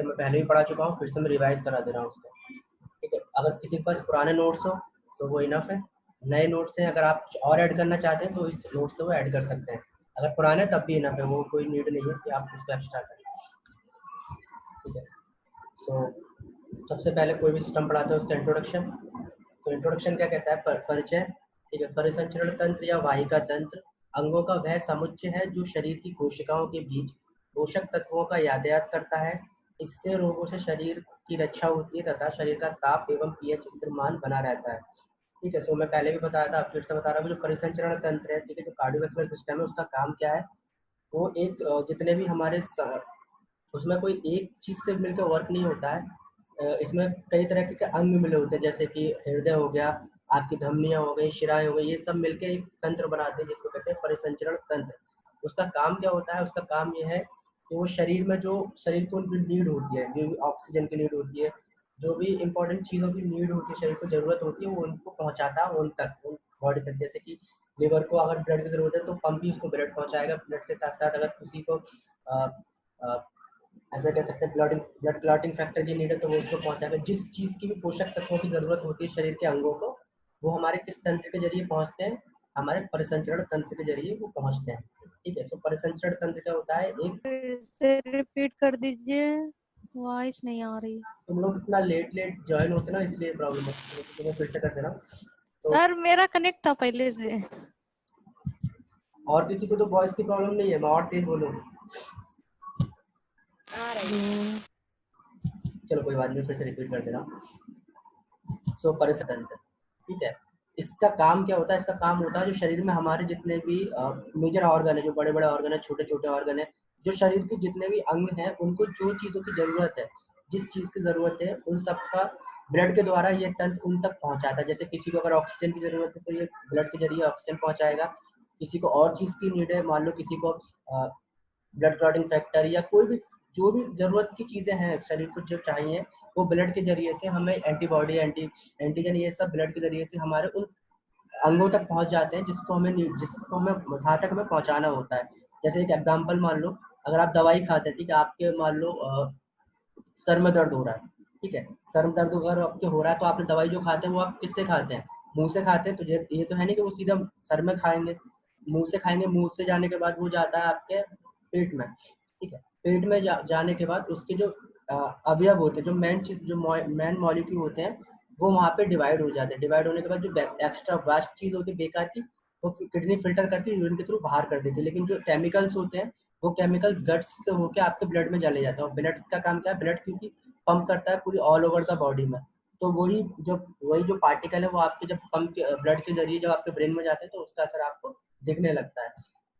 है, मैं पहले भी पढ़ा चुका हूँ, फिर से मैं रिवाइज करा दे रहा हूँ उसको। ठीक है, अगर किसी के पास पुराने नोट्स हो तो वो इनफ है, नए नोट्स हैं अगर आप कुछ और ऐड करना चाहते हैं तो इस नोट से वो ऐड कर सकते हैं, अगर पुराने तब भी इनफ है, वो कोई नीड नहीं है कि आप उसको एक्स्ट्रा करें। ठीक है, सो सबसे पहले कोई भी सिस्टम पढ़ाते हैं उसका इंट्रोडक्शन। तो इंट्रोडक्शन क्या कहता है? परिचय। ठीक है, परिसंचरण तंत्र या वाहिका तंत्र अंगों का वह समुच्चय है जो शरीर की कोशिकाओं के बीच पोषक तत्वों का यातायात करता है। इससे रोगों से शरीर की रक्षा होती है तथा शरीर का ताप एवं पीएच स्थिर मान बना रहता है। ठीक है, सो मैं पहले भी बताया था, फिर से बता रहा हूँ, जो परिसंचरण तंत्र है, ठीक है, जो कार्डियोवैस्कुलर सिस्टम है, उसका काम क्या है? वो एक जितने भी हमारे उसमें कोई एक चीज से मिलकर वर्क नहीं होता है, इसमें कई तरह के अंग मिले होते हैं, जैसे कि हृदय हो गया, आपकी धमनियां हो गई, शिराएं हो गई, ये सब मिलके एक तंत्र बनाते हैं जिसको कहते हैं परिसंचरण तंत्र। उसका काम क्या होता है? उसका काम यह है कि वो शरीर में जो शरीर को उनकी नीड होती है, जो भी ऑक्सीजन की नीड होती है, जो भी इंपॉर्टेंट चीज़ों की नीड होती है, शरीर को जरूरत होती है, वो उनको पहुंचाता है उन तक, उन बॉडी तक। जैसे कि लिवर को अगर ब्लड की जरूरत है तो पंप ही उसको ब्लड पहुंचाएगा, ब्लड के साथ साथ अगर किसी को अ, अ, ऐसा कह सकते हैं ब्लड क्लॉटिंग फैक्टर की नीड है तो वो उसको पहुंचाएगा। जिस चीज़ की भी पोषक तत्वों की जरूरत होती है शरीर के अंगों को, वो हमारे किस तंत्र के जरिए पहुंचते हैं? हमारे परिसंचरण तंत्र के जरिए वो पहुंचते हैं। ठीक है, सो परिसंचरण तंत्र क्या होता है? एक फिर से रिपीट कर दीजिए, वॉइस नहीं आ रही। तुम लोग इतना लेट लेट ज्वाइन होते ना, इसलिए प्रॉब्लम होती है, तो तुम्हें फिर से कर देना। तो सर मेरा कनेक्ट था पहले से। और किसी को तो वॉइस की प्रॉब्लम नहीं है, मैं और तेज बोलूँ? चलो कोई बात नहीं, फिर से रिपीट कर देना। सो परिसंचरण, ठीक है, इसका काम क्या होता है? इसका काम होता है जो शरीर में हमारे जितने भी मेजर ऑर्गन है, जो बड़े बड़े ऑर्गन है, छोटे छोटे ऑर्गन है, जो शरीर के जितने भी अंग हैं, उनको जो चीज़ों की जरूरत है, जिस चीज़ की जरूरत है, उन सबका ब्लड के द्वारा ये तंत्र उन तक पहुंचाता है। जैसे किसी को अगर ऑक्सीजन की जरूरत है तो ये ब्लड के जरिए ऑक्सीजन पहुंचाएगा। किसी को और चीज़ की नीड है, मान लो किसी को ब्लड क्लॉटिंग फैक्टर या कोई भी जो भी जरूरत की चीज़ें हैं शरीर को जो चाहिए, वो ब्लड के जरिए से हमें एंटीबॉडी एंटीजन ये सब ब्लड के जरिए से हमारे उन अंगों तक पहुंच जाते हैं जिसको हमें वहां तक हमें पहुंचाना होता है। जैसे एक एग्जांपल मान लो, अगर आप दवाई खाते हैं, ठीक है, आपके मान लो सर में दर्द हो रहा है, ठीक है, सर में दर्द अगर आपके हो रहा है तो आपने दवाई जो खाते हैं वो आप किससे खाते हैं? मुंह से खाते हैं। तो ये तो है नहीं कि वो सीधा सर में खाएंगे, मुंह से खाएंगे, मुंह से जाने के बाद वो जाता है आपके पेट में। ठीक है, पेट में जाने के बाद उसके जो अवयव होते हैं, जो मेन चीज, जो मेन मॉलिक्यूल होते हैं, वो वहाँ पे डिवाइड हो जाते हैं। डिवाइड होने के बाद जो एक्स्ट्रा वास्ट चीज होती है बेकार की, वो किडनी फिल्टर करके यूरिन के थ्रू बाहर कर देती है। लेकिन जो केमिकल्स होते हैं, वो केमिकल्स गट्स से होकर आपके ब्लड में चले जाते हैं। और ब्लड का काम क्या है? ब्लड क्योंकि पंप करता है पूरी ऑल ओवर द बॉडी में, तो वही जो पार्टिकल है वो आपके जब पंप के ब्लड के जरिए जब आपके ब्रेन में जाते हैं तो उसका असर आपको दिखने लगता है।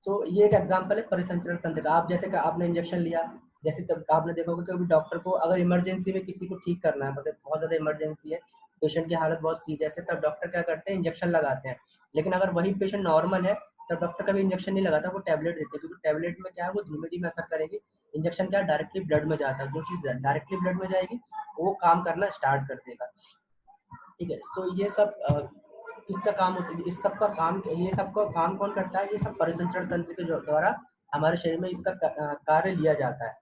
तो ये एक एग्जांपल है परिसंचरण तंत्र का। आप जैसे कि आपने इंजेक्शन लिया, जैसे तब आपने देखा होगा कभी डॉक्टर को अगर इमरजेंसी में किसी को ठीक करना है, मतलब बहुत ज्यादा इमरजेंसी है, पेशेंट की हालत बहुत सीरियस है, तब डॉक्टर क्या करते हैं? इंजेक्शन लगाते हैं। लेकिन अगर वही पेशेंट नॉर्मल है तब डॉक्टर कभी इंजेक्शन नहीं लगाता, वो टैबलेट देते हैं, क्योंकि टैबलेट में क्या है, वो धीमे धीमे असर करेगी। इंजेक्शन क्या डायरेक्टली ब्लड में जाता है, जो चीज़ डायरेक्टली ब्लड में जाएगी वो काम करना स्टार्ट कर देगा। ठीक है, तो ये सब किसका काम होता है? इस सब का काम, ये सब का काम कौन करता है? ये सब परिसंचरण तंत्र के द्वारा हमारे शरीर में इसका कार्य लिया जाता है।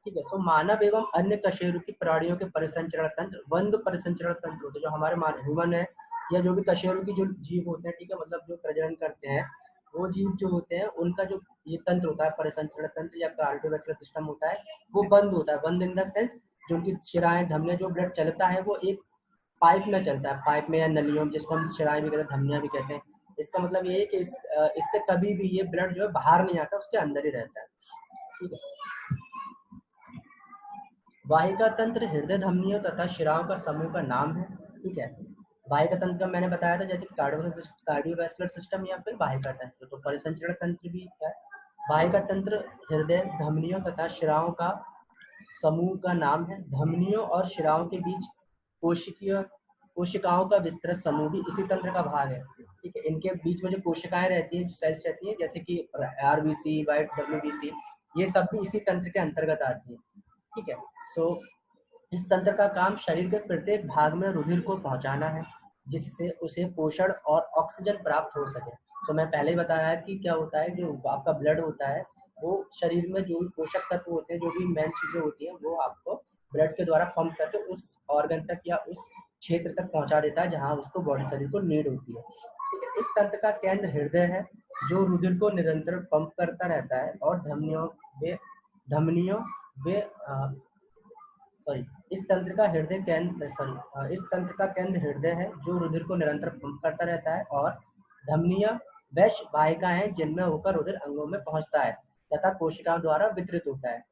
ठीक है, तो मानव एवं अन्य कशेरुकी प्राणियों के परिसंचरण तंत्र बंद परिसंचरण तंत्र होते हैं। जो हमारे ह्यूमन है या जो भी कशेरुकी जो जीव होते हैं, ठीक है, मतलब जो प्रजनन करते हैं, वो जीव जो होते हैं उनका जो ये तंत्र होता है, परिसंचरण तंत्र या कार्डियोवैस्कुलर सिस्टम होता है, वो बंद होता है। बंद इन द सेंस, जो उनकी शिराएं धमनियां, जो ब्लड चलता है वो एक पाइप में चलता है, पाइप में या नलियों में, जिसको हम शिराएं भी कहते हैं, धमनियां भी कहते हैं। इसका मतलब ये है कि इससे कभी भी ये ब्लड जो है बाहर नहीं आता, उसके अंदर ही रहता है। ठीक है, वाहिका तंत्र हृदय धमनियों तथा शिराओं का समूह का नाम है। ठीक है, वाहिका तंत्र का मैंने बताया था, जैसे कार्डियोवैस्कुलर सिस्टम या फिर वाहिका तंत्र। तो परिसंचरण तंत्र भी क्या है? वाहिका तंत्र हृदय धमनियों तथा शिराओं का समूह का नाम है। धमनियों और शिराओं के बीच कोशिकीय कोशिकाओं का विस्तृत समूह भी इसी तंत्र का भाग है। ठीक है, इनके बीच में जो कोशिकाएं रहती हैं, सेल्स रहती हैं, जैसे कि आरबीसी, वाइट डब्ल्यूबीसी, ये सब भी इसी तंत्र के अंतर्गत आती है। ठीक है, सो इस तंत्र का काम शरीर के प्रत्येक भाग में रुधिर को पहुंचाना है, जिससे उसे पोषण और ऑक्सीजन प्राप्त हो सके। तो मैं पहले ही बताया कि क्या होता है, जो आपका ब्लड होता है, वो शरीर में जो भी पोषक तत्व होते हैं, जो भी मेन चीजें होती हैं, वो आपको ब्लड के द्वारा पंप करके उस ऑर्गन तक या उस क्षेत्र तक पहुंचा देता है जहां उसको बॉडी शरीर को नीड होती है। ठीक है, इस तंत्र का केंद्र हृदय है जो रुधिर को निरंतर पंप करता रहता है और धमनियों वे सॉरी इस तंत्र का केंद्र हृदय है जो रुधिर को निरंतर पंप करता रहता है और धमनियां वैश वाहिका है जिनमें होकर रुधिर अंगों में पहुंचता है तथा कोशिकाओं द्वारा वितरित होता है।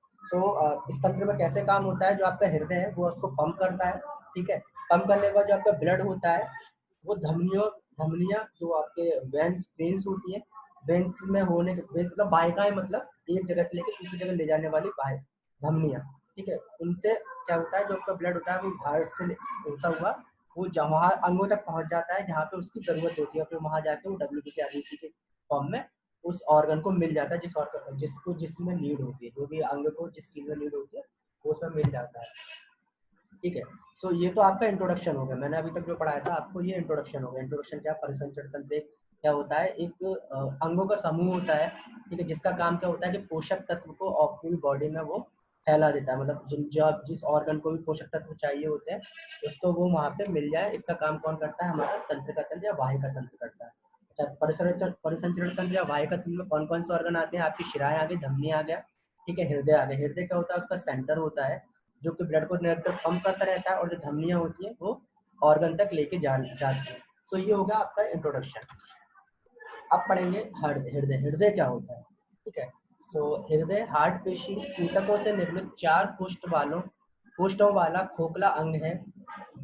इस तंत्र में कैसे काम होता है, जो आपका हृदय है वो उसको पंप करता है। ठीक है, पंप करने के बाद जो आपका ब्लड होता है वो धमनियां जो आपके वेन्स होती है, वेन्स में होने के मतलब वाहिकाएं, मतलब एक जगह से लेकर दूसरी जगह ले जाने वाली धमनियां। ठीक है, उनसे क्या होता है, जो आपका ब्लड होता है वो हार्ट से होता हुआ वो जहाँ अंगों तक पहुंच जाता है जहाँ पे उसकी जरूरत होती है, फिर वहां जाके वो WBC RBC के फॉर्म में उस ऑर्गन को मिल जाता है जिसमें नीड होती है, जो भी अंग को जिस चीज में नीड होती है वो उसमें मिल जाता है। ठीक है, सो ये तो आपका इंट्रोडक्शन हो गया। मैंने अभी तक जो पढ़ाया था आपको ये इंट्रोडक्शन हो गया। इंट्रोडक्शन क्या, परिसंचरण तंत्र क्या होता है, एक अंगों का समूह होता है। ठीक है, जिसका काम क्या होता है कि पोषक तत्व को पूरी बॉडी में वो फैला देता है, मतलब जिस ऑर्गन को भी पोषक तत्व चाहिए होते हैं उसको वो वहाँ पे मिल जाए। इसका काम कौन करता है, हमारा तंत्र का तंत्र या वाहिका तंत्र करता है। अच्छा, परिसंचरण तंत्र या वाहिका तंत्र में कौन कौन से ऑर्गन आते हैं, आपकी शिराएं आ गई, धमनी आ गया। ठीक है, हृदय आ गया। हृदय क्या होता है, उसका सेंटर होता है जो कि ब्लड को निरंतर पंप करता रहता है और जो धमनियां होती है वो ऑर्गन तक लेके जाती है। तो ये होगा आपका इंट्रोडक्शन। अब पढ़ेंगे हृदय। हृदय क्या होता है। ठीक है, तो हृदय हार्ट पेशी ऊतकों से निर्मित 4 कोष्ठों वाला खोखला अंग है।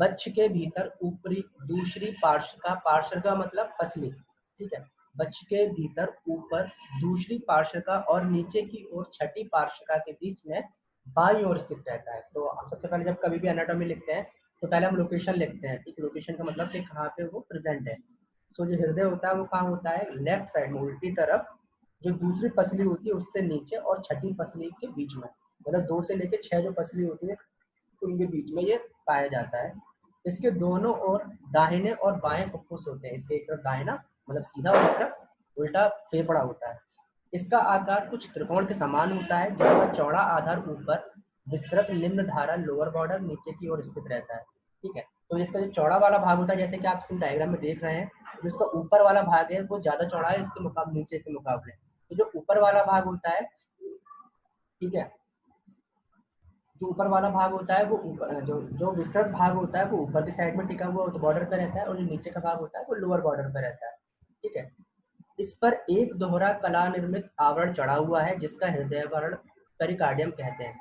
वक्ष के भीतर ऊपरी दूसरी पार्श्व का मतलब पसली। ठीक है, वक्ष के भीतर ऊपर दूसरी पार्श्व और नीचे की ओर छठी पार्श्व के बीच में बाईं ओर स्थित रहता है। तो सबसे पहले जब कभी भी एनाटॉमी लिखते हैं तो पहले हम लोकेशन लिखते हैं। ठीक है, लोकेशन का मतलब कि कहाँ पे वो प्रेजेंट है। तो जो हृदय होता है वो कहाँ होता है, लेफ्ट साइड में उल्टी तरफ, जो दूसरी पसली होती है उससे नीचे और छठी पसली के बीच में, मतलब 2 से लेकर 6 जो पसली होती है उनके बीच में ये पाया जाता है। इसके दोनों ओर दाहिने और बाएं फुफ्फुस होते हैं। इसके एक तरफ दाहिना मतलब सीधा और एक तरफ उल्टा फेफड़ा होता है। इसका आकार कुछ त्रिकोण के समान होता है जिसका चौड़ा आधार ऊपर विस्तृत निम्न धारा लोअर बॉर्डर नीचे की ओर स्थित रहता है। ठीक है, तो इसका जो चौड़ा वाला भाग होता है जैसे कि आप इस डायग्राम में देख रहे हैं, जिसका ऊपर वाला भाग है वो ज्यादा चौड़ा है इसके मुकाबले नीचे के मुकाबले। तो जो ऊपर वाला भाग होता है, ठीक है, जो ऊपर वाला भाग होता है वो ऊपर जो विस्तृत भाग होता है वो ऊपर की साइड में टिका हुआ बॉर्डर पे रहता है और जो नीचे का भाग होता है वो लोअर बॉर्डर पे रहता है। ठीक है, इस पर एक दोहरा कला निर्मित आवरण चढ़ा हुआ है जिसका हृदयावरण पेरिकार्डियम कहते हैं।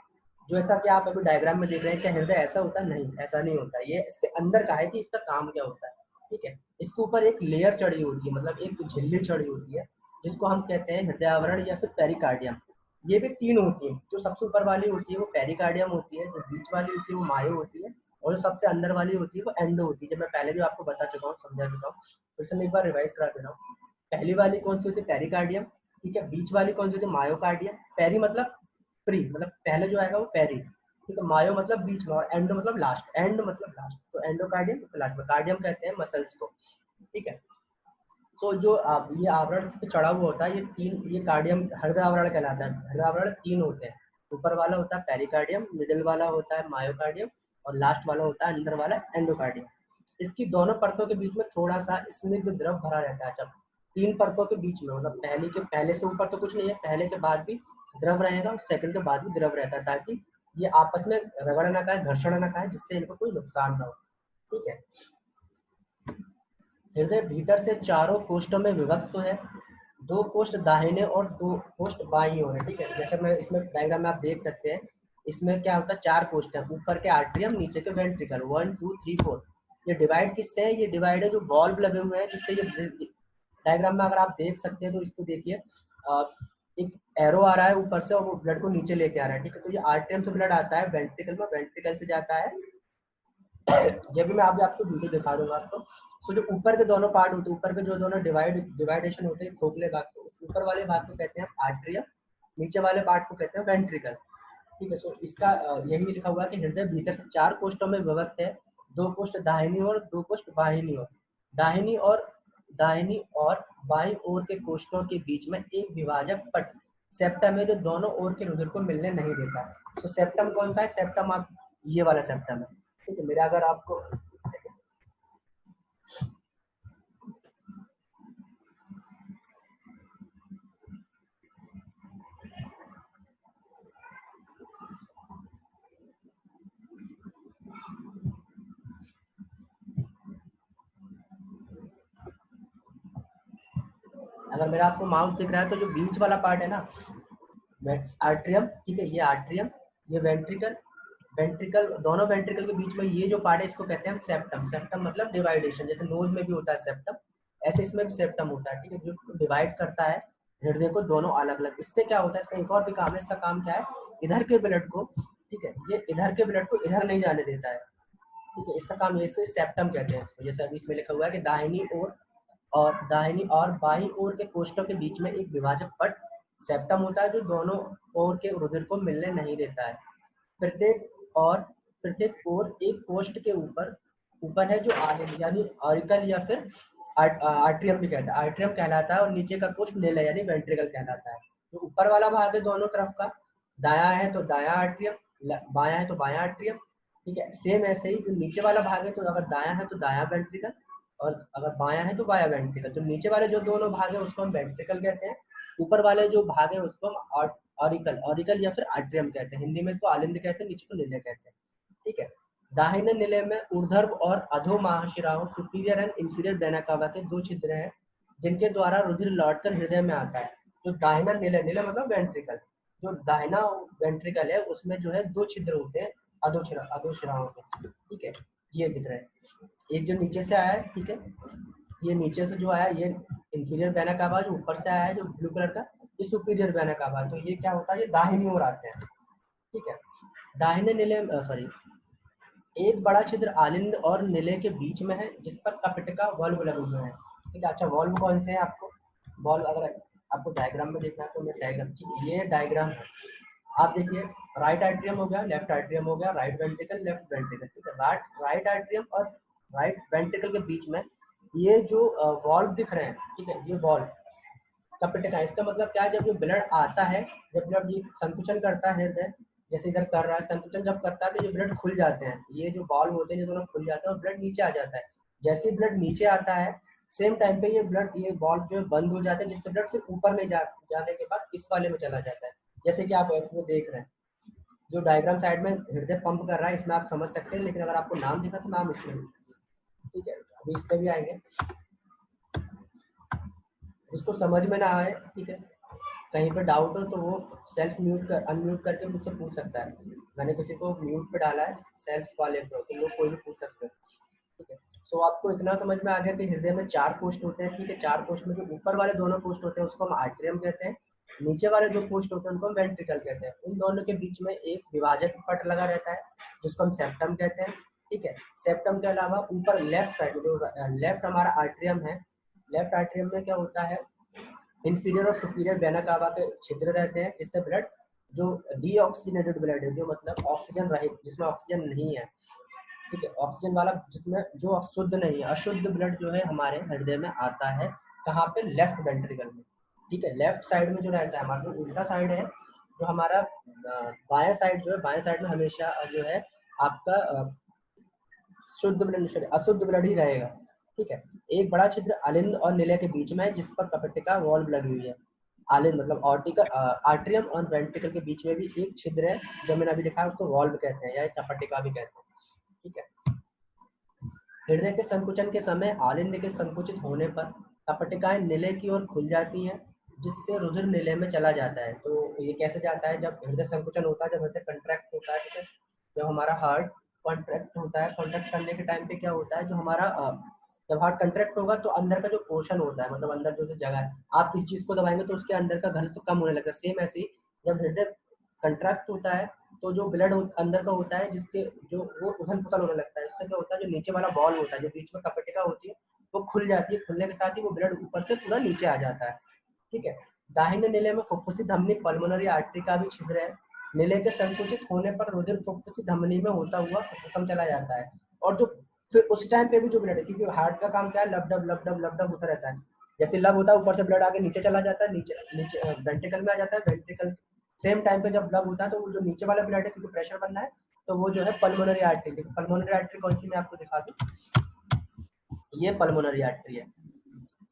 जो ऐसा कि आप अभी डायग्राम में देख रहे हैं, क्या हृदय ऐसा होता है, नहीं ऐसा नहीं होता। ये इसके अंदर का है कि इसका काम क्या होता है। ठीक है, इसके ऊपर एक लेयर चढ़ी होती है, मतलब एक झिल्ली चढ़ी होती है जिसको हम कहते हैं हृदयावरण या फिर पेरिकार्डियम। ये भी 3 होती है। जो सबसे ऊपर वाली होती है वो पेरिकार्डियम होती है, जो बीच वाली होती है वो मायो होती है और जो सबसे अंदर वाली होती है वो एंडो होती है। जब मैं पहले भी आपको बता चुका हूँ, समझा चुका हूँ, फिर से मैं एक बार रिवाइज करा दे रहा हूँ। पहली वाली कौन सी होती है, पेरिकार्डियम। ठीक है, बीच वाली कौन सी होती है, मायोकार्डियम। पेरी मतलब प्री, मतलब पहले जो आएगा वो पेरी। ठीक है, मायो मतलब बीच में और एंडो मतलब लास्ट, एंड मतलब लास्ट, तो एंडोकार्डियम तो लास्ट में। कार्डियम कहते हैं मसल्स को। ठीक है, तो जो ये आवरण पे चढ़ा हुआ होता है ये कार्डियम हृदय आवरण कहलाता है। हृदय आवरण 3 होते हैं, ऊपर वाला होता है पेरिकार्डियम, मिडिल वाला होता है मायोकार्डियम और लास्ट वाला होता है अंदर वाला एंडोकार्डियम। इसकी दोनों परतों के बीच में थोड़ा सा स्निग्ध द्रव भरा रहता है। जब 3 परतों के बीच में, मतलब पहले से ऊपर तो कुछ नहीं है, पहले के बाद भी द्रव रहेगा और सेकंड के बाद भी द्रव रहता है, ताकि ये आपस में रगड़ ना खाए, घर्षण ना खाए, जिससे इनको कोई नुकसान ना हो। ठीक है, हृदय भीतर से 4 कोष्ठों में विभक्त है। 2 कोष्ठ दाहिने और 2 कोष्ठ बाईं ओर है। ठीक है, जैसे मैं इसमें डायग्राम में आप देख सकते हैं, इसमें क्या होता है, 4 कोष्ठ है, ऊपर के आर्टरियम, नीचे के वेंट्रिकल, 1 2 3 4। ये डिवाइड किससे है, ये डिवाइड है जो बॉल्ब लगे हुए हैं, जिससे ये डायग्राम में अगर आप देख सकते हैं तो इसको देखिए, एक एरो आ रहा है ऊपर से और वो ब्लड को नीचे लेके आ रहा है। ठीक है, तो ये आर्टरियम से ब्लड आता है वेंट्रिकल में, वेंट्रिकल से जाता है, जब भी मैं आपको वीडियो दिखा दूंगा आपको। तो जो ऊपर के दोनों पार्ट होते हैं, ऊपर के जो दोनों डिवाइडेशन होते हैं खोखले भाग को, उस ऊपर वाले भाग को कहते हैं आर्टरियम, नीचे वाले पार्ट को कहते हैं वेंट्रिकल। ठीक है, तो इसका यही लिखा हुआ है कि हृदय भीतर से 4 कोष्ठों में विभक्त है। 2 कोष्ठ दाहिनी ओर, 2 कोष्ठ बाहिनी ओर। दाहिनी और बाईं ओर के कोष्ठों के बीच में एक विभाजक पट सेप्टम है जो दोनों ओर के रुधिर को मिलने नहीं देता। तो सेप्टम कौन सा है, सेप्टम आप ये वाला सेप्टम है, ठीक है। मेरा अगर आपको अगर मेरा आपको माउस दिख रहा है तो जो बीच वाला पार्ट है ना, आर्ट्रियम, ठीक है, ये आर्ट्रियम, ये वेंट्रिकल, वेंट्रिकल, दोनों वेंट्रिकल के बीच में ये जो पार्ट है इसको कहते हैं हम सेप्टम। सेप्टम मतलब डिवाइडेशन, जैसे नोज में भी होता है सेप्टम, ऐसे इसमें भी सेप्टम होता है, ठीक है, जो डिवाइड करता है हृदय को दोनों अलग अलग। इससे क्या होता है, इसका एक और भी काम है। इसका काम क्या है, इधर के ब्लड को, ठीक है, ये इधर के ब्लड को इधर नहीं जाने देता है, ठीक है। इसका काम, ये सेप्टम कहते हैं इसको। जैसे अभी इसमें लिखा हुआ है कि दाहिनी और बाईं ओर के कोष्ठों के बीच में एक विभाजक पट सेप्टम होता है, जो दोनों ओर के रुधिर को मिलने नहीं देता है। प्रत्येक ओर एक कोष्ठ के ऊपर ऊपर है जो यानी ऑरिकल या फिर आर्ट्रियम भी कहता है, आर्ट्रियम कहलाता है, और नीचे का कोष्ठ निलय यानी वेंट्रिकल कहलाता है। जो ऊपर वाला भाग है दोनों तरफ का, दायां है तो दायां आर्ट्रियम, बायां है तो बायां आर्ट्रियम, ठीक है। सेम ऐसे ही जो नीचे वाला भाग है, तो अगर दायां है तो दायां वेंट्रिकल, और अगर बायां है तो बायां वेंट्रिकल। तो नीचे वाले जो दोनों भाग है उसको हम वेंट्रिकल कहते हैं, ऊपर वाले जो भाग है उसको हम ऑरिकल या फिर आर्ट्रियम कहते हैं। हिंदी में इसको आलिंद कहते हैं, नीचे को निलय कहते हैं, ठीक है। दाहिने निलय में ऊर्ध्व और अधो महाशिराओं superior and inferior vena cava के दो छिद्र हैं, जिनके द्वारा रुधिर लौटकर हृदय में आता है। जो दाहिना निलय, निलय मतलब वेंट्रिकल, जो दाहिना वेंट्रिकल है उसमें जो है दो छिद्र होते हैं अधोशिराओं के, ठीक है। ये दिख रहा है, एक जो नीचे से आया है, ठीक है, ये नीचे से जो आया ये इंफीरियर वेना कावा, जो ऊपर से आया है जो ब्लू कलर का, ये सुपीरियर वेना कावा। तो ये क्या होता है, ये दाहिनी ओर आते हैं, ठीक है। दाहिने निलय सॉरी एक बड़ा छिद्र आलिंद और निलय के बीच में है, जिस पर कपिटका वॉल्व लगे हुए हैं, ठीक है। अच्छा, वॉल्व कौन से हैं आपको, वॉल्व अगर आपको डायग्राम में देखना है तो मैं डायग्राम, ये डायग्राम है, आप देखिए, राइट आर्ट्रियम हो गया, लेफ्ट आर्ट्रियम हो गया, राइट वेंट्रिकल, लेफ्ट वेंट्रिकल, ठीक है। राइट आर्ट्रियम और राइट वेंट्रिकल के बीच में ये जो वॉल्व दिख रहे हैं, ठीक है, ये वॉल्व कपिटका, इसका मतलब क्या है, जब ये ब्लड आता है, जब ब्लड ये संकुचन करता है हृदय, जैसे इधर कर रहा है संकुचन जब करता है तो ये ब्लड खुल जाते हैं, ये जो बॉल होते हैं ये दोनों खुल जाते हैं और ब्लड नीचे आ जाता है। जैसे ही ब्लड नीचे आता है सेम टाइम पे ये बॉल जो है बंद हो जाते हैं, जिससे ब्लड फिर ऊपर नहीं जाने के बाद इस वाले में चला जाता है, जैसे कि आप इसमें देख रहे हैं। जो डायग्राम साइड में हृदय पंप कर रहा है इसमें आप समझ सकते हैं, लेकिन अगर आपको नाम देखना तो नाम इसमें, ठीक है। अभी इस पर भी आएंगे, इसको समझ में ना आए, ठीक है, कहीं पर डाउट हो तो वो सेल्फ म्यूट कर अनम्यूट करके मुझसे पूछ सकता है। मैंने किसी को म्यूट पे डाला है सेल्फ वाले पे, तो लोग कोई भी पूछ सकते हैं, ठीक है। सो आपको इतना समझ में आ गया कि हृदय में 4 कोष्ठ होते हैं, ठीक है। 4 कोष्ठ में जो ऊपर वाले दोनों कोष्ठ होते हैं उसको हम आर्ट्रियम कहते हैं, नीचे वाले जो कोष्ठ होते हैं उनको हम वेंट्रिकल कहते हैं। उन दोनों के बीच में एक विभाजक पट लगा रहता है जिसको हम सेप्टम कहते हैं, ठीक है। सेप्टम के अलावा ऊपर लेफ्ट साइड जो लेफ्ट हमारा आर्ट्रियम है, लेफ्ट आर्ट्रियम में क्या होता है, इंफीरियर और सुपीरियर वेना कावा के छिद्र रहते हैं, जिससे ब्लड जो डीऑक्सीजनेटेड ब्लड है, जो मतलब ऑक्सीजन रहित, जिसमें ऑक्सीजन नहीं है, ठीक है, ऑक्सीजन वाला जिसमें जो शुद्ध नहीं है, अशुद्ध ब्लड जो है हमारे हृदय में आता है, कहाँ पे, लेफ्ट वेंट्रिकल में, ठीक है। लेफ्ट साइड में जो रहता है हमारा, जो उल्टा साइड है, जो हमारा बाएं साइड जो है, बाएं साइड में हमेशा जो है आपका शुद्ध ब्लड, अशुद्ध ब्लड ही रहेगा, ठीक है। एक बड़ा छिद्र आलिंद और निलय के बीच में है, जिस पर कपिटका वॉल्व लगी हुई है। आलिंद मतलब आर्ट्रियम और वेंट्रिकल के बीच में भी एक छिद्र है, जो मैंने अभी लिखा है उसको वॉल्व कहते हैं या कपिटका भी कहते हैं, ठीक है। हृदय के संकुचन के समय आलिंद के संकुचित होने पर कपिटकाएं निलय की ओर खुल जाती हैं, जिससे रुधिर निलय में चला जाता है। तो ये कैसे जाता है, जब हृदय संकुचन होता है, जब हृदय कंट्रैक्ट होता है, ठीक है, जब हमारा हार्ट कॉन्ट्रैक्ट होता है, कॉन्ट्रैक्ट करने के टाइम पे क्या होता है, जो हमारा जब हार्ट कंट्रैक्ट होगा तो अंदर का जो पोर्शन होता है, मतलब अंदर जो जगह है, आप किस चीज को दबाएंगे तो उसके अंदर का घनत्व कम होने लगता है। सेम ऐसे ही जब हृदय कंट्रैक्ट होता है तो जो ब्लड अंदर का होता है, जिसके जो वो उथल पुथल होने लगता है, उससे क्या होता है, जो नीचे वाला बॉल होता है, जो बीच में कपिटका होती है, वो खुल जाती है, खुलने के साथ ही वो ब्लड ऊपर से पूरा नीचे आ जाता है, ठीक है। दाहिने निलय में फुफ्फुसी धमनी पल्मोनरी आर्टरी का भी छिद्र है। निलय के संकुचित होने पर रुधिर फुफ्फुसी धमनी में होता हुआ फुफ्फुसम चला जाता है, और जो फिर उस टाइम पे भी जो ब्लड है, क्योंकि हार्ट का काम क्या है, लब डब होता रहता है, जैसे लब होता है ऊपर से ब्लड आगे नीचे चला जाता है, नीचे नीचे वेंट्रिकल में आ जाता है, वेंट्रिकल सेम टाइम पे जब लब होता है तो वो जो नीचे वाला ब्लड है, क्योंकि प्रेशर बनना है, तो वो जो है पल्मोनरी आर्टरी। पल्मोनरी आर्टरी कौन सी, मैं आपको दिखा दूं, ये पल्मोनरी आर्टरी है,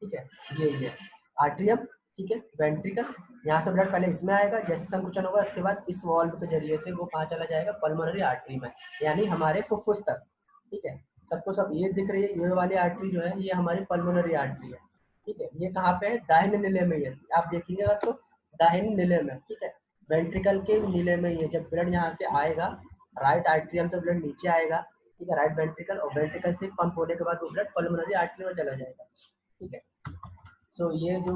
ठीक है, ये आर्ट्रियम, ठीक है, वेंट्रिकल, यहाँ से ब्लड पहले इसमें आएगा, जैसे संकुचन होगा उसके बाद इस वॉल्व के जरिए से वो कहाँ चला जाएगा, पल्मोनरी आर्टरी में, यानी हमारे फुफ्फुस तक, ठीक है। सबको सब ये दिख रही है, ये वाली आर्टरी जो है ये हमारी पल्मोनरी आर्टरी है, ठीक है। ये कहाँ पे है, दाहिने नीले में है, आप देखेंगे अगर तो दाहिने नीले में, ठीक है, वेंट्रिकल के नीले में ही है। जब ब्लड यहाँ से आएगा राइट आर्ट्रियम से ब्लड नीचे आएगा, ठीक है, राइट वेंट्रिकल, और वेंट्रिकल से पंप होने के बाद वो ब्लड पल्मोनरी आर्टरी में चला जाएगा, ठीक है। तो ये जो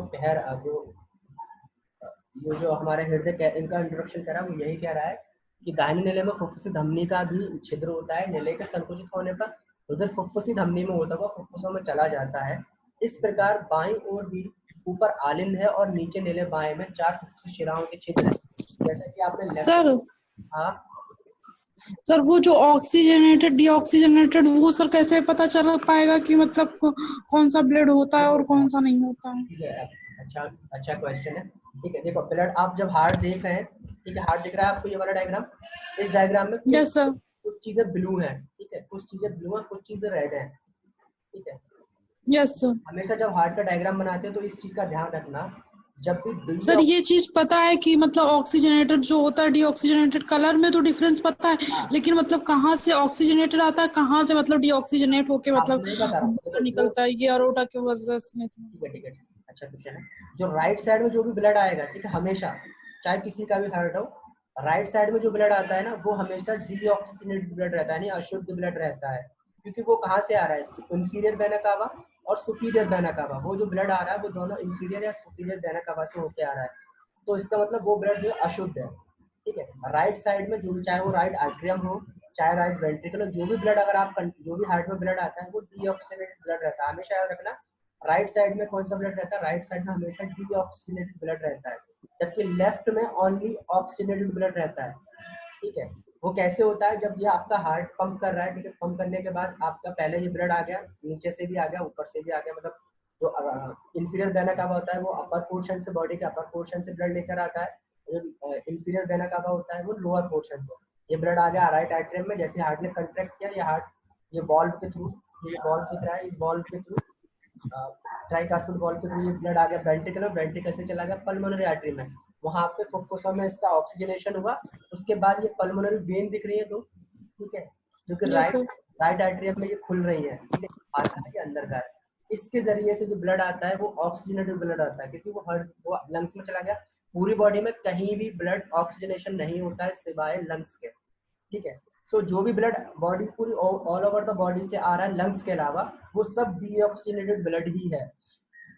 ये जो हमारे हृदय इनका इंट्रोडक्शन करा वो यही कह रहा है कि दाहिने नीले में फुफ्फुसी धमनी का भी छिद्र होता है, नीले के संकुचित होने पर उधर फुफ्फुसी धमनी में होता हुआ फुफ्फुसों में चला जाता है। इस प्रकार बाईं ओर भी ऊपर आलिंद है और नीचे नीले बाएं में 4 फुफ्फुसी शिराओं के छिद्र है, जैसा कि आपने सर हाँ सर वो जो ऑक्सीजनेटेड डीऑक्सीजनेटेड वो सर कैसे पता चल पाएगा कि मतलब कौन सा ब्लड होता है और कौन सा नहीं होता है? ठीक है, अच्छा क्वेश्चन है, ठीक है। देखो ब्लड आप जब हार्ट देख रहे हैं, ठीक है, हार्ट दिख रहा है आपको, ये वाला डायग्राम, इस डायग्राम में यस सर, कुछ चीजें ब्लू हैं, ठीक है, कुछ चीजें ब्लू हैं, कुछ चीजें रेड हैं, ठीक है। Yes sir. हमेशा जब हार्ट का डायग्राम बनाते हैं तो इस चीज का ध्यान रखना, जब भी सर ये चीज पता है कि मतलब ऑक्सीजनेटेड जो होता है डीऑक्सीजनेटेड कलर में तो डिफरेंस पता है, लेकिन मतलब कहाँ से ऑक्सीजनेटेड आता है, कहाँ से मतलब डीऑक्सीजनेट होके मतलब नहीं बता रहा हूँ, निकलता है, ये अरोटा की वजह से। ठीक है, अच्छा क्वेश्चन है। जो राइट साइड में जो भी ब्लड आएगा, ठीक है, हमेशा चाहे किसी का भी हार्ट हो, राइट साइड में जो ब्लड आता है ना वो हमेशा डीऑक्सीजनेटेड ब्लड रहता है, यानी अशुद्ध ब्लड रहता है, क्योंकि वो कहाँ से आ रहा है, इंफीरियर वेना कावा और सुपीरियर वेना कावा, वो जो ब्लड आ रहा है वो दोनों इंफीरियर या सुपीरियर वेना कावा से होके आ रहा है, तो इसका मतलब वो ब्लड जो है अशुद्ध है, ठीक है। राइट साइड में जो भी, चाहे वो राइट आर्ट्रियम हो चाहे राइट वेंट्रिकल हो, जो भी ब्लड अगर आप जो भी हार्ट में ब्लड आता है वो डीऑक्सीजनेटेड ब्लड रहता है, हमेशा याद रखना। राइट साइड में कौन सा ब्लड रहता है, राइट साइड में हमेशा डीऑक्सीजनेटेड ब्लड रहता है, जबकि लेफ्ट में ओनली ऑक्सीजनेटेड ब्लड रहता है, ठीक है। वो कैसे होता है, जब ये आपका हार्ट पंप कर रहा है, ठीक है, पंप करने के बाद आपका पहले ये ब्लड आ गया, नीचे से भी आ गया, ऊपर से भी आ गया, मतलब जो इंफीरियर वेना कावा होता है वो अपर पोर्शन से, बॉडी के अपर पोर्शन से ब्लड लेकर आता है, जो इंफीरियर वेना कावा होता है वो लोअर पोर्शन से। ये ब्लड आ गया राइट आर्टरी में, जैसे हार्ट ने कंट्रैक्ट किया, ये हार्ट ये वॉल्व के थ्रू, ये वॉल्व दिख रहा है, इस वॉल्व के थ्रू ट्राइकास्पिड वॉल्व के थ्रू ये ब्लड आ गया वेंट्रिकल में, वेंट्रिकल से चला गया पल्मोनरी आर्टरी में, वहां पे फुफ्फुसों में इसका ऑक्सीजनेशन हुआ, उसके बाद ये पल्मोनरी वेन दिख रही है दो, ठीक है, जो कि राइट आर्टरियम में ये खुल रही है, ठीक है, बाहर का है अंदर का है, इसके जरिए से जो ब्लड आता है वो ऑक्सीजनेटेड ब्लड आता है, क्योंकि वो लंग्स में चला गया। पूरी बॉडी में कहीं भी ब्लड ऑक्सीजनेशन नहीं होता है सिवाय लंग्स के, ठीक है। तो जो भी ब्लड बॉडी पूरी ऑल ओवर द बॉडी से आ रहा है लंग्स के अलावा, वो सब डीऑक्सीजनेटेड ब्लड ही है,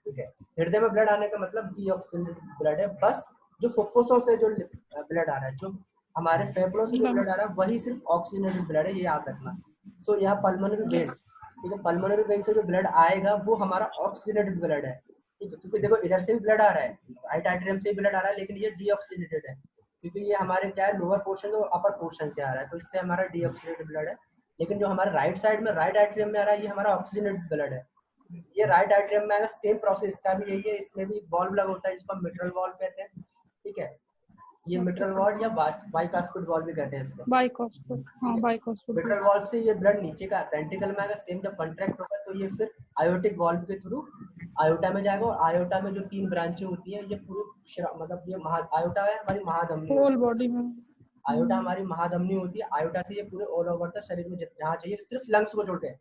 ठीक है। हृदय में ब्लड आने का मतलब डीऑक्सीजनेटेड ब्लड है, बस जो फुफ्फुसों से जो ब्लड आ रहा है, जो हमारे फेफड़ों से जो ब्लड आ रहा है वही सिर्फ ऑक्सीजनेटेड ब्लड है, ये याद रखना। सो यहाँ पल्मोनरी वेन, ठीक है, पल्मोनरी वेन से जो ब्लड आएगा वो हमारा ऑक्सीजनेटेड ब्लड है, ठीक है, क्योंकि देखो इधर से भी ब्लड आ रहा है, राइट आर्टरियम से भी ब्लड आ रहा है, लेकिन ये डीऑक्सीजनेटेड है, क्योंकि ये हमारे क्या है, लोअर पोर्शन और अपर पोर्शन से आ रहा है, तो इससे हमारा डीऑक्सीजनेटेड ब्लड है। लेकिन जो हमारे राइट साइड में राइट आर्टरियम में आ रहा है ये हमारा ऑक्सीजनेटेड ब्लड है। ये राइट आर्टरियम में आएगा, सेम प्रोसेस इसका भी यही है, इसमें भी वाल्व लगा होता है जिसको मिट्रल वाल्व कहते हैं, ठीक है, ये मिट्रल वाल्व या बाइकास्पिड वाल्व भी कहते हैं इसको, बाइकास्पिड, हाँ बाइकास्पिड। मिट्रल वाल्व से ये ब्लड नीचे का वेंट्रिकल में आएगा, सेम जब कंट्रैक्ट होगा तो ये फिर आयोटिक वाल्व के थ्रू आयोटा में जाएगा, और आयोटा में जो 3 ब्रांचें होती है, ये पूरी मतलब ये आयोटा है हमारी महाधमनी, होल बॉडी में आयोटा हमारी महाधमनी होती है, आयोटा से ये पूरे ऑल ओवर द शरीर में जहाँ चाहिए, सिर्फ लंग्स को जोड़ते हैं,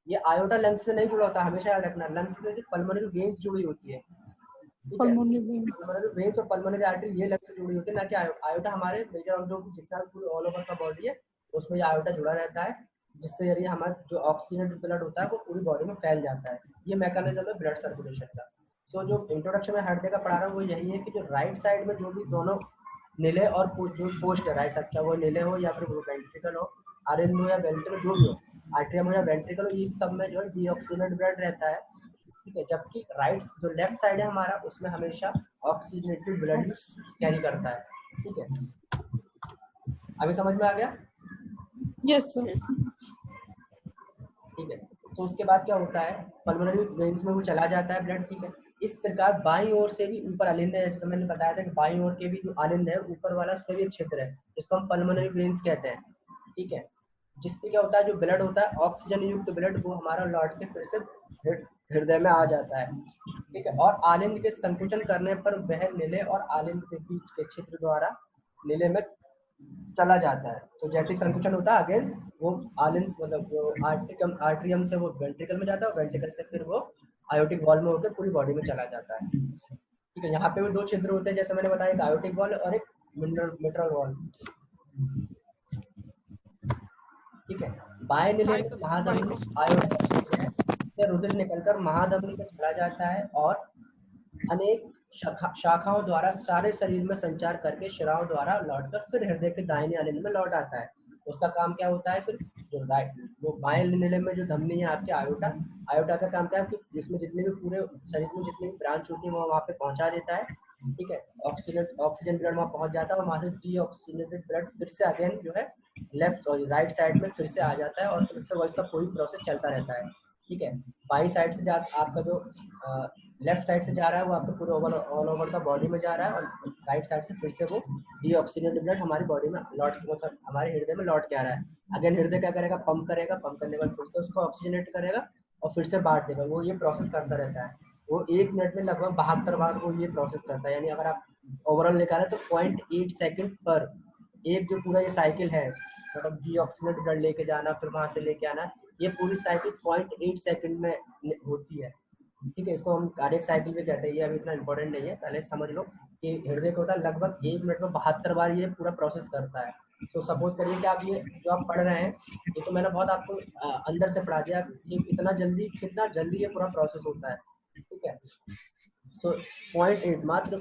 ये आयोटा लंग्स से नहीं जुड़ा होता, हमेशा याद रखना, लंग्स से पल्मोनरी वेन्स जुड़ी होती है, पल्मोनरी वेन्स और पल्मोनरी आर्टरी ये लंग्स से जुड़ी होती है, ना कि आयोटा हमारे मेजर जो जितना पूरे ऑल ओवर का बॉडी है उसमें ये आयोटा जुड़ा रहता है, जिससे यदि हमारा जो ऑक्सीजनेटेड ब्लड होता है वो पूरी बॉडी में फैल जाता है, ये मैकेनिज्म है ब्लड सर्कुलेशन का। सो जो इंट्रोडक्शन में हृदय का पढ़ा रहा हूँ वो यही है कि जो राइट साइड में जो भी दोनों नीले और जो पोस्ट है राइट साइड, चाहे वो नीले हो या फिर वो वेंट्रिकल हो, आर्टरी हो या वेंट्रिकल जो भी हो, आर्टरियम हो या वेंट्रिकल हो, इस सब में जो है डीऑक्सीजनेटेड ब्लड रहता है, ठीक है, जबकि राइट जो लेफ्ट साइड है हमारा उसमें हमेशा ऑक्सीजनेटेड ब्लड कैरी करता है, ठीक है। अभी समझ में आ गया? Yes sir. ठीक है, तो उसके बाद क्या होता है, पल्मोनरी वेन्स में वो चला जाता है ब्लड, ठीक है। इस प्रकार बाईं ओर से भी ऊपर आलिंद है, जैसे मैंने बताया था कि बाईं ओर के भी जो आलिंद है ऊपर वाला उसमें भी एक क्षेत्र है जिसको हम पल्मोनरी वेन्स कहते हैं, ठीक है। जिससे क्या होता है, जो ब्लड होता है ऑक्सीजन युक्त ब्लड वो हमारा लौट के फिर से हृदय में आ जाता है, ठीक है। और आलिंद के संकुचन करने पर वह नीले और आलिंद के बीच के छिद्र द्वारा नीले में चला जाता है। तो जैसे ही संकुचन होता है अगेंस्ट वो आलिंद मतलब वो आर्ट्रियम से वो वेंट्रिकल में जाता है, वेंट्रिकल से फिर वो आयोटिक वॉल में होकर पूरी बॉडी में चला जाता है, ठीक है। यहाँ पे भी दो छिद्र होते हैं जैसे मैंने बताया, एक आयोटिक वॉल और एक मिट्रल वॉल, ठीक है। बाएं नीले में महाधमनी आयोटिक है, से रुधिर निकलकर महाधमनी में चला जाता है और अनेक शाखाओं द्वारा सारे शरीर में संचार करके शिराओं द्वारा लौटकर फिर हृदय के दाहिने आलिंद में लौट आता है। उसका काम क्या होता है फिर, जो राइट वो बाएं नीले में जो धमनी है आपके आयोटा, आयोटा का काम क्या है कि जिसमें जितने भी पूरे शरीर में जितनी भी ब्रांच होती है वो वहाँ पे पहुँचा देता है, ठीक है। ऑक्सीजन ब्लड वहाँ पहुँच जाता है और वहाँ से डीऑक्सीजनेटेड ब्लड फिर से अगेन जो है लेफ्ट और राइट साइड में फिर से आ जाता है और फिर से वो इसका पूरी प्रोसेस चलता रहता है, ठीक है। बाई साइड से आपका जो लेफ्ट साइड से जा रहा है वो आपके पूरे ऑल ओवर द बॉडी में जा रहा है और राइट साइड से फिर से वो डीऑक्सीजनेटेड ब्लड हमारी बॉडी में लौट मतलब हमारे हृदय में लौट के आ रहा है। अगेन हृदय क्या करेगा, पंप करेगा, पंप करने के बाद फिर से उसको ऑक्सीजनेट करेगा और फिर से बांट देगा। वो ये प्रोसेस करता रहता है। वो 1 मिनट में लगभग 72 बार वो ये प्रोसेस करता है। यानी अगर आप ओवरऑल निकालें तो 0.8 सेकंड पर एक जो पूरा ये साइकिल है, मतलब डीऑक्सीजनेटेड ब्लड लेके जाना फिर वहां से लेके आना, ये पूरी साइकिल 0.8 सेकंड में होती है, ठीक है। इसको हम कार्डियक साइकिल भी कहते हैं। ये अभी इतना इंपॉर्टेंट नहीं है, पहले समझ लो कि हृदय को होता है लगभग 1 मिनट में 72 बार ये पूरा प्रोसेस करता है। तो सपोज करिए कि आप ये जो आप पढ़ रहे हैं ये तो मैंने बहुत आपको अंदर से पढ़ा दिया कि कितना जल्दी ये पूरा प्रोसेस होता है, ठीक है। सो 0.8 मात्र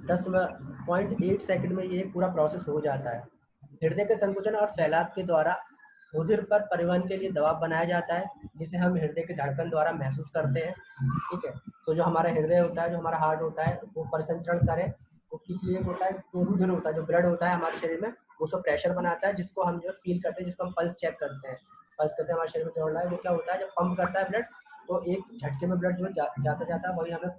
0.8 सेकंड में ये पूरा प्रोसेस हो जाता है। हृदय के संकुचन और फैलाव के द्वारा रुधिर पर परिवहन के लिए दबाव बनाया जाता है जिसे हम हृदय के धड़कन द्वारा महसूस करते हैं, ठीक है। तो जो हमारा हृदय होता है, जो हमारा हार्ट होता है, वो परिसंचरण करे वो किस लिए होता है, तो रुधिर होता है, जो ब्लड होता है हमारे शरीर में वो उसको प्रेशर बनाता है जिसको हम जो फील करते हैं, जिसको हम पल्स चेक करते हैं, पल्स करते हैं हमारे शरीर में दौड़ रहा है। वो क्या होता है, जब पंप करता है ब्लड तो एक झटके में ब्लड जो जाता है वही हमें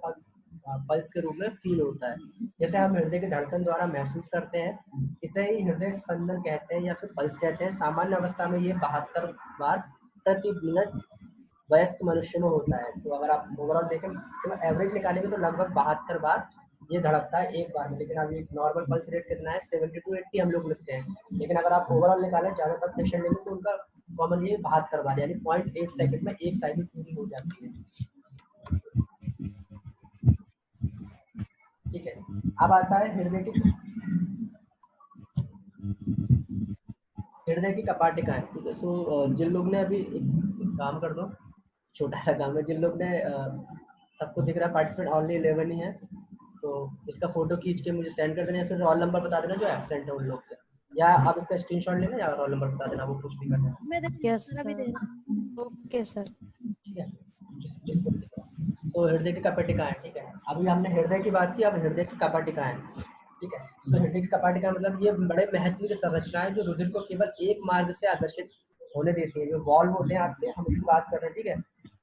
पल्स के रूप में फील होता है। जैसे हम हृदय के धड़कन द्वारा महसूस करते हैं, इसे ही हृदय स्पंदन कहते हैं या फिर पल्स कहते हैं। सामान्य अवस्था में ये 72 बार प्रति मिनट वयस्क मनुष्य में होता है। तो अगर आप ओवरऑल देखें तो एवरेज निकालेंगे तो लगभग 72 बार ये धड़कता है एक बार में। लेकिन अभी नॉर्मल पल्स रेट कितना है, 70 to 80 हम लोग लिखते हैं। लेकिन अगर आप ओवरऑल निकालें ज़्यादातर पेशेंट लेंगे तो उनका कॉमन ये 72 बार यानी 0.8 सेकंड में एक साइकिल पूरी हो जाती है, ठीक है। अब आता है हृदय की कपाटिकाएं, ठीक है। सो जिन लोग ने अभी एक काम कर दो, छोटा सा काम है, जिन लोग ने सबको दिख रहा है पार्टिसिपेंट ओनली 11 ही है, तो इसका फोटो खींच के मुझे सेंड कर देना या फिर रोल नंबर बता देना जो एब्सेंट है उन लोग के, या आप इसका स्क्रीनशॉट लेना या रोल नंबर बता देना, वो कुछ भी करना। यस सर, ओके सर, ठीक है। तो हृदय की कपाटिकाएं, ठीक है। अभी हमने हृदय की बात की, अब हृदय की कपाटिकाएं, ठीक है। तो हृदय की कपाटिका मतलब ये बड़े महत्वपूर्ण संरचनाएं जो रुधिर को केवल एक मार्ग से आकर्षित होने देती है। जो वॉल्व होते हैं आपके, हम इसकी बात कर रहे हैं, ठीक है।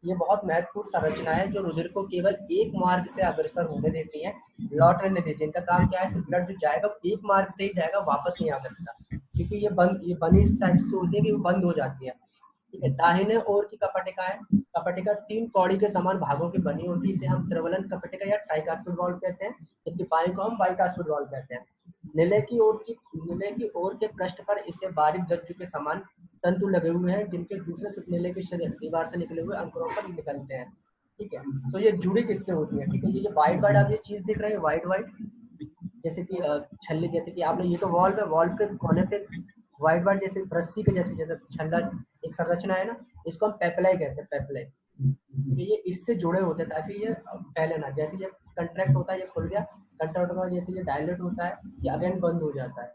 ये बहुत महत्वपूर्ण संरचना है जो रुधिर को केवल एक मार्ग से अग्रसर होने देती है, लौटने नहीं देती। इनका काम क्या है, सिर्फ ब्लड जो जाएगा एक मार्ग से ही जाएगा, वापस नहीं आ सकता, क्योंकि ये बनी इस टाइप से होती है कि वो बंद हो जाती है, ठीक है। दाहिने ओर की कपाटिका 3 कौड़ी के समान भागों की बनी होती है। इसे हम त्रिवलन कपाटिका या ट्राइकास्पिड वॉल्व कहते हैं, जबकि बाएं को हम बाइकास्पिड वॉल्व कहते हैं। नीले की ओर के पृष्ठ पर इसे बारीक जज्जू के समान तंतु लगे हुए हैं जिनके दूसरे से नीले के शरीर दीवार से निकले हुए अंकुरों पर निकलते हैं, ठीक है। तो ये जुड़ी किससे होती है, ठीक है। ये जो वाइट आप ये चीज दिख रहे हैं वाइट जैसे कि छल्ले, जैसे कि आपने ये तो वॉल्व के कोने पे वाइट जैसे रस्सी के जैसे छल्ला एक संरचना है ना, इसको हम पेपलाई कहते हैं, पेपलाई। ये इससे जुड़े होते हैं ताकि ये फैले ना। जैसे ये कंट्रैक्ट होता है ये खुल गया, कंट्रैक्ट होगा, जैसे ये डायलेट होता है ये अगेन बंद हो जाता है,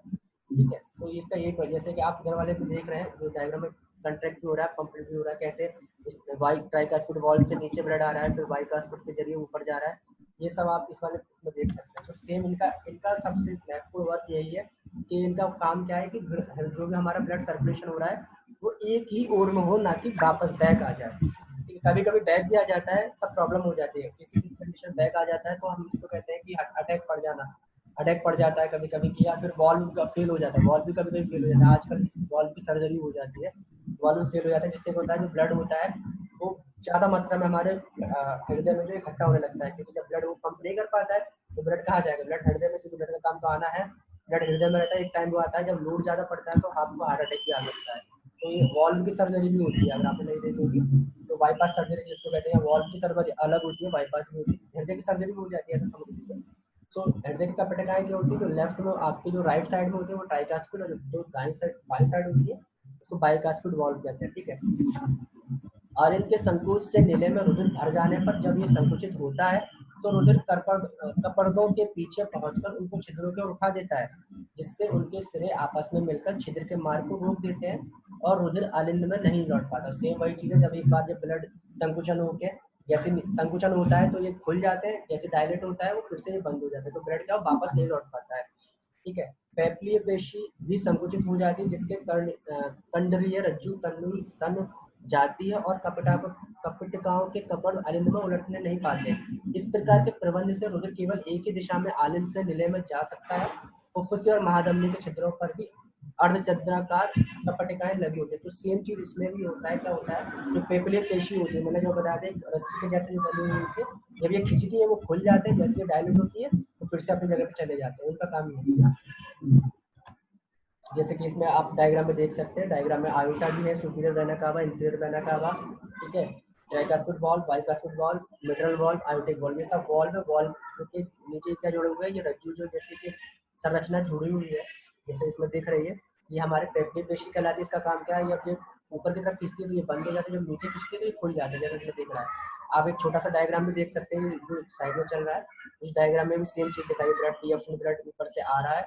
ठीक है। तो इसका एक जैसे कि आप घर वाले को देख रहे हैं, जो डायग्राम में कंट्रैक्ट भी हो रहा है, पंप भी हो रहा है, कैसे इस ट्राइकास्पिड वॉल्व से नीचे ब्लड आ रहा है, फिर बाइकास्पिड के जरिए ऊपर जा रहा है, ये सब आप इस वाले में देख सकते हैं। तो सेम इनका सबसे महत्वपूर्ण बात यही है कि इनका काम क्या है कि जो भी हमारा ब्लड सर्कुलेशन हो रहा है वो एक ही ओर में हो, ना कि वापस बैक आ जाए। कभी कभी बैक भी आ जाता है तब प्रॉब्लम हो जाती है। किसी कंडीशन बैक आ जाता है तो हम इसको कहते हैं कि अटैक पड़ जाना, अटैक पड़ जाता है कभी कभी, या फिर वॉल्व का फेल हो जाता है, वॉल्व भी कभी कभी फेल हो जाता है। आजकल वॉल्व की सर्जरी हो जाती है, वॉल्व फेल हो जाता है, जिससे होता है जो ब्लड होता है वो ज़्यादा मात्रा में हमारे हृदय में जो इकट्ठा होने लगता है, क्योंकि जब ब्लड वो पंप नहीं कर पाता है तो ब्लड कहाँ जाएगा, ब्लड हृदय में, क्योंकि ब्लड का काम तो आना है, ब्लड हृदय में रहता है। एक टाइम वो आता है जब लोड ज़्यादा पड़ता है तो आपको हार्ट अटैक भी आ सकता है। तो ये वॉल्व की सर्जरी भी होती है, अगर आपने नहीं देखी होगी तो बाईपास सर्जरी जिसको कहते हैं, वॉल्व की सर्जरी अलग होती है, बाईपास भी होती है, हृदय की सर्जरी भी हो जाती है, ऐसा समझ लीजिए। तो हृदय की कपटिकाएं क्या होती है, जो लेफ्ट में आपकी जो राइट साइड में होती है वो ट्राइकास्पिड, और जो दाईं साइड बाईं साइड होती है उसको बाईकास्पिड वॉल्व कहते हैं, ठीक है। और इनके संकोच से नीले में रुधिर भर जाने पर जब ये संकुचित होता है तो रुधिर कपर्दों के पीछे पहुंचकर उनको छिद्रों की ओर उठा देता है, जिससे उनके सिरे आपस में मिलकर छिद्र के मार्ग को रोक देते हैं और रुधिर आलिंद में नहीं लौट पाता। सेम वही चीज़ है, जब एक बार जब ब्लड संकुचन होके जैसे संकुचन होता है तो ये खुल जाते हैं, जैसे डायलेट होता है वो फिर से ये बंद हो जाता है, तो ब्लड क्या वापस नहीं लौट पाता है, ठीक है। पेपलीय पेशी भी संकुचित हो जाती है, जिसके कंडरीय रज्जु तन जाती है और कपटिकाओं के कपड़ आलिंद में उलटने नहीं पाते। इस प्रकार के प्रबंध से रुधिर केवल एक ही दिशा में आलिंद से नीले में जा सकता है। फुफ्फुसी और महाधमनी के छिद्रों पर भी अर्धचंद्राकार कपटिकाएं लगी होती है। तो सेम चीज इसमें भी होता है, क्या होता है, जो पेपलीय पेशी होती है, मतलब जो बता दें रस्सी के जैसे जो बनी हुई होती है, जब ये खिंचती है वो खुल जाते हैं, जैसे ये डायलेट होती है तो फिर से अपनी जगह पे चले जाते हैं, उनका काम ये होता है। जैसे कि इसमें आप डायग्राम में देख सकते हैं, डायग्राम में आयोटा भी है, superior vena cava, inferior vena कावा, ठीक है, tricuspid valve, bicuspid valve, middle valve, aortic valve, ये सब वॉल्व है। वॉल्व के नीचे क्या जुड़े हुए हैं, ये रज्जु जो जैसे कि संरचना जुड़ी हुई है, जैसे इसमें दिख रही है, ये हमारे पेपली पेशी कहलाती है। इसका काम क्या है, ये ऊपर की तरफ खींचती है तो ये बंद हो जाती है, जब नीचे खींचती है तो ये खुल जाता है, जैसे इसमें दिख रहा है। आप एक छोटा सा डायग्राम भी देख सकते हैं जो साइड में चल रहा है, इस डायग्राम में भी सेम चीज दिखाई, ब्लड पीएफ ब्लड ऊपर से आ रहा है,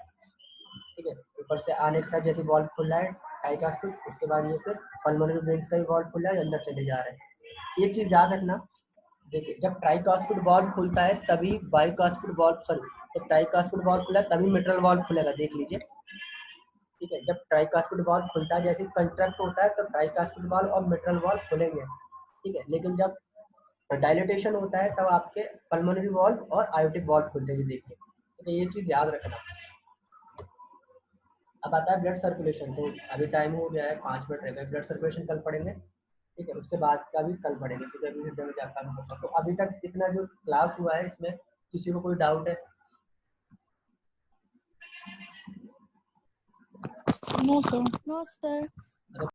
ठीक है, ऊपर से आने के साथ जैसे वॉल्व खुला है ट्राइकास्पिड, उसके बाद ये फिर पल्मोनरी वेन्स का भी वॉल्व खुला है, अंदर चले जा रहे हैं। ये चीज याद रखना, देखिए जब ट्राइकास्पिड वॉल्व खुलता है तभी बाइकास्पिड वॉल्व, सॉरी, जब ट्राइकास्पिड वॉल्व खुला है तभी मिट्रल वॉल्व खुलेगा, देख लीजिए, ठीक है। जब ट्राइकास्पिड वॉल्व खुलता है, जैसे कंट्रैक्ट होता है तो ट्राइकास्पिड वॉल्व और मिट्रल वॉल्व खुलेंगे, ठीक है, लेकिन जब डायलिटेशन होता है तब आपके पल्मोनरी वॉल्व और आयोटिक वॉल्व खुलते हैं, देखिए, ठीक है, ये चीज याद रखना। अब आता है ब्लड सर्कुलेशन, तो अभी टाइम हो गया है, 5 मिनट रह गए, ब्लड सर्कुलेशन कल पढ़ेंगे, ठीक है, उसके बाद का भी कल पढ़ेंगे, क्योंकि अभी हृदय में जाता नहीं होता। तो अभी तक इतना जो क्लास हुआ है इसमें किसी को कोई डाउट है? No sir. No sir.